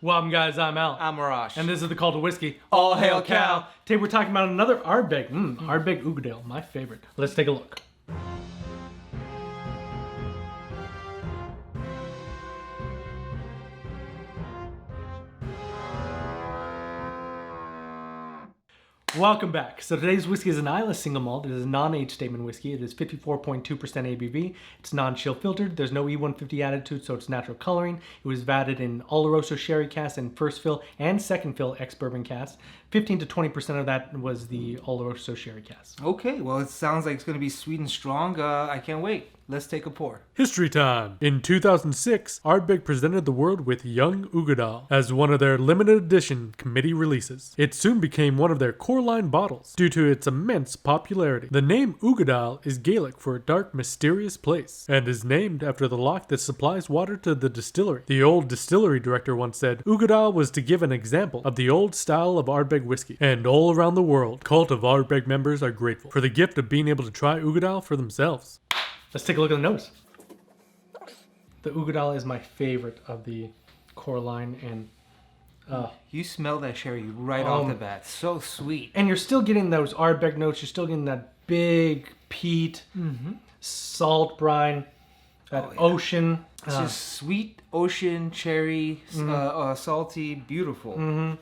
Welcome, guys. I'm Al. I'm Arash. And this is the Call to Whiskey. All hail Cal. Today we're talking about another Ardbeg. Ardbeg Uigeadail, my favorite. Let's take a look. Welcome back. So today's whiskey is an Islay single malt. It is a non-age statement whiskey. It is 54.2% ABV. It's non-chill filtered. There's no E150 added to it, so it's natural coloring. It was vatted in Oloroso sherry cask and first fill and second fill ex-bourbon cask. 15 to 20% of that was the Oloroso sherry cask. Okay, well, it sounds like it's going to be sweet and strong. I can't wait. Let's take a pour. History time. In 2006, Ardbeg presented the world with Young Uigeadail as one of their limited edition committee releases. It soon became one of their core line bottles due to its immense popularity. The name Uigeadail is Gaelic for a dark, mysterious place and is named after the loch that supplies water to the distillery. The old distillery director once said, Uigeadail was to give an example of the old style of Ardbeg whiskey, and all around the world, cult of Ardbeg members are grateful for the gift of being able to try Uigeadail for themselves. Let's take a look at the nose. The Uigeadail is my favorite of the core line, and you smell that sherry right off the bat. So sweet. And you're still getting those Ardbeg notes. You're still getting that big peat, salt brine, that ocean. It's just sweet ocean, cherry, salty, beautiful.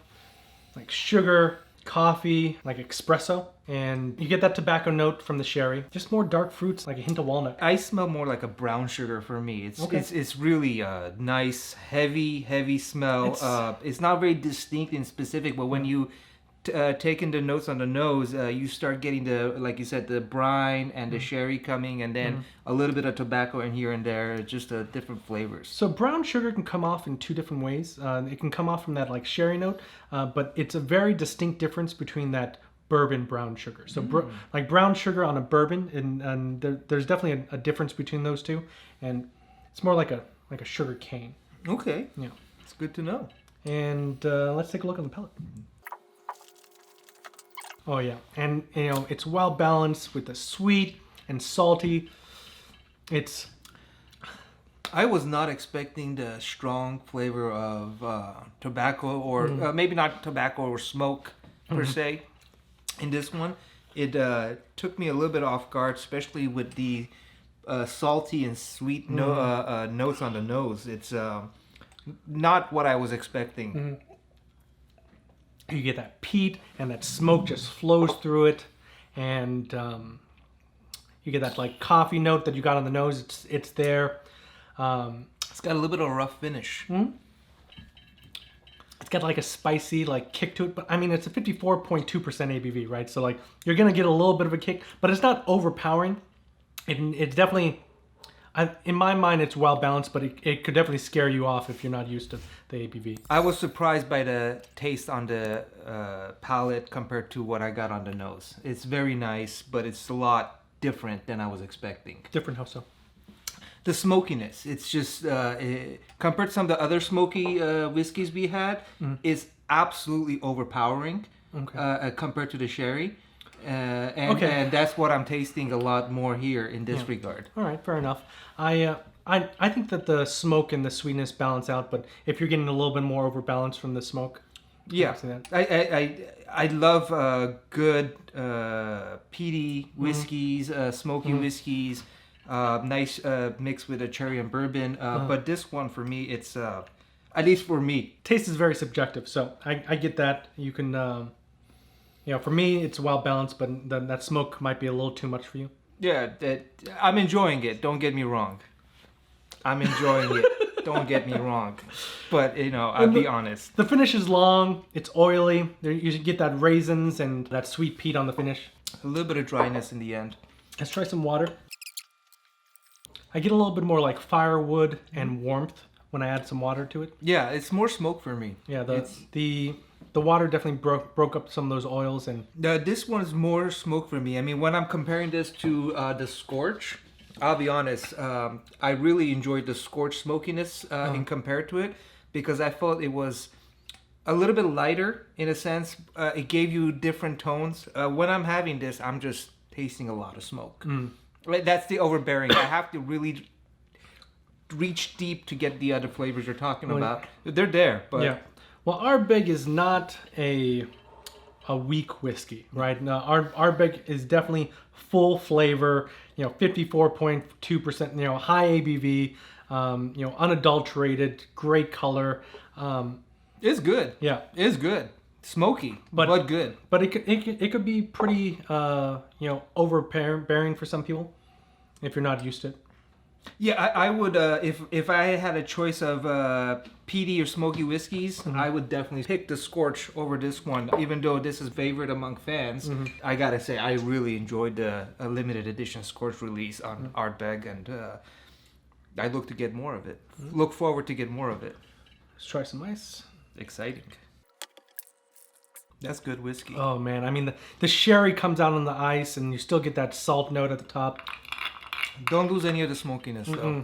Like sugar, coffee, like espresso. And you get that tobacco note from the sherry. Just more dark fruits, like a hint of walnut. I smell more like a brown sugar for me. It's really a nice, heavy smell. It's not very distinct and specific, but when you take in the notes on the nose, you start getting the, like you said, the brine and the sherry coming, and then a little bit of tobacco in here and there, just different flavors. So brown sugar can come off in two different ways. It can come off from that like sherry note, but it's a very distinct difference between that bourbon brown sugar. So like brown sugar on a bourbon, and there's definitely a difference between those two, and it's more like a sugar cane. Okay. Yeah, it's good to know. And let's take a look on the palate. Oh yeah, and you know, it's well balanced with the sweet and salty. I was not expecting the strong flavor of tobacco, or maybe not tobacco or smoke per se. In this one, it took me a little bit off guard, especially with the salty and sweet notes on the nose. It's not what I was expecting. You get that peat, and that smoke just flows through it, and you get that like coffee note that you got on the nose. It's there. It's got a little bit of a rough finish. It's got like a spicy like kick to it, but I mean it's a 54.2% ABV, right? So like you're gonna get a little bit of a kick, but it's not overpowering. It's definitely, in my mind, it's well balanced, but it could definitely scare you off if you're not used to the ABV. I was surprised by the taste on the palate compared to what I got on the nose. It's very nice, but it's a lot different than I was expecting. Different, how so? The smokiness, it's just compared to some of the other smoky whiskeys we had, is absolutely overpowering compared to the sherry, and that's what I'm tasting a lot more here in this regard. All right, fair enough. I think that the smoke and the sweetness balance out, but if you're getting a little bit more overbalanced from the smoke, yeah, I love good peaty whiskeys, smoky whiskeys. Nice mix with a cherry and bourbon, but this one for me, it's at least for me. Taste is very subjective, so I get that. You can, for me, it's well balanced, but that smoke might be a little too much for you. Yeah, I'm enjoying it. Don't get me wrong. I'm enjoying it. Don't get me wrong. But I'll be honest. The finish is long. It's oily. You get that raisins and that sweet peat on the finish. A little bit of dryness in the end. Let's try some water. I get a little bit more like firewood and warmth when I add some water to it. Yeah, it's more smoke for me. Yeah, the water definitely broke up some of those oils, and this one is more smoke for me. I mean, when I'm comparing this to the Scorch, I'll be honest, I really enjoyed the Scorch smokiness in compared to it, because I felt it was a little bit lighter in a sense. It gave you different tones. When I'm having this, I'm just tasting a lot of smoke. Right, that's the overbearing. I have to really reach deep to get the other flavors you're talking about. They're there, but yeah. Well, Ardbeg is not a weak whiskey, right? No, Ardbeg is definitely full flavor, 54.2%, high ABV, unadulterated, great color. It's good. Yeah. It's good. Smoky, but good. But it could be pretty, overbearing for some people if you're not used to it. Yeah, I would, if I had a choice of peaty or smoky whiskeys, I would definitely pick the Scorch over this one. Even though this is favorite among fans, I gotta say, I really enjoyed the limited edition Scorch release on Ardbeg, and I look to get more of it. Look forward to get more of it. Let's try some ice. Exciting. That's good whiskey. Oh man, I mean the sherry comes out on the ice, and you still get that salt note at the top. Don't lose any of the smokiness, though.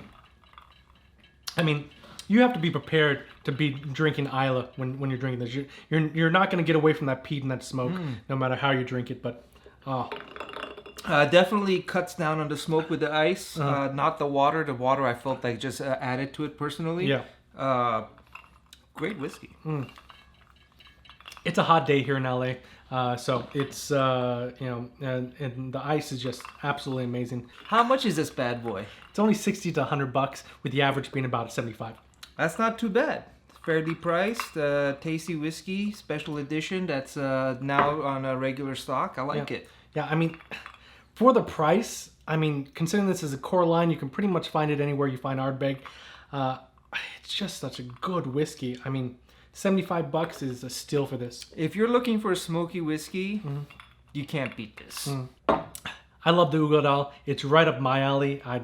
I mean, you have to be prepared to be drinking Islay when you're drinking this. You're not going to get away from that peat and that smoke, no matter how you drink it. But definitely cuts down on the smoke with the ice, not the water. The water I felt like just added to it personally. Yeah. Great whiskey. It's a hot day here in LA. So it's, and the ice is just absolutely amazing. How much is this bad boy? It's only $60 to $100, with the average being about 75. That's not too bad. Fairly priced, tasty whiskey, special edition that's now on a regular stock. I like it. Yeah, I mean, for the price, considering this is a core line, you can pretty much find it anywhere you find Ardbeg. It's just such a good whiskey. $75 is a steal for this. If you're looking for a smoky whiskey, you can't beat this. I love the Uigeadail. It's right up my alley. I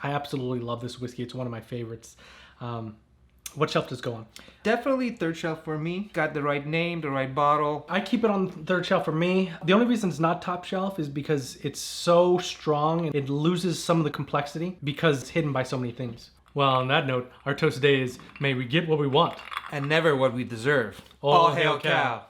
absolutely love this whiskey. It's one of my favorites. What shelf does it go on? Definitely third shelf for me. Got the right name, the right bottle. I keep it on third shelf for me. The only reason it's not top shelf is because it's so strong and it loses some of the complexity because it's hidden by so many things. Well, on that note, our toast today is, may we get what we want. And never what we deserve. All hail cow.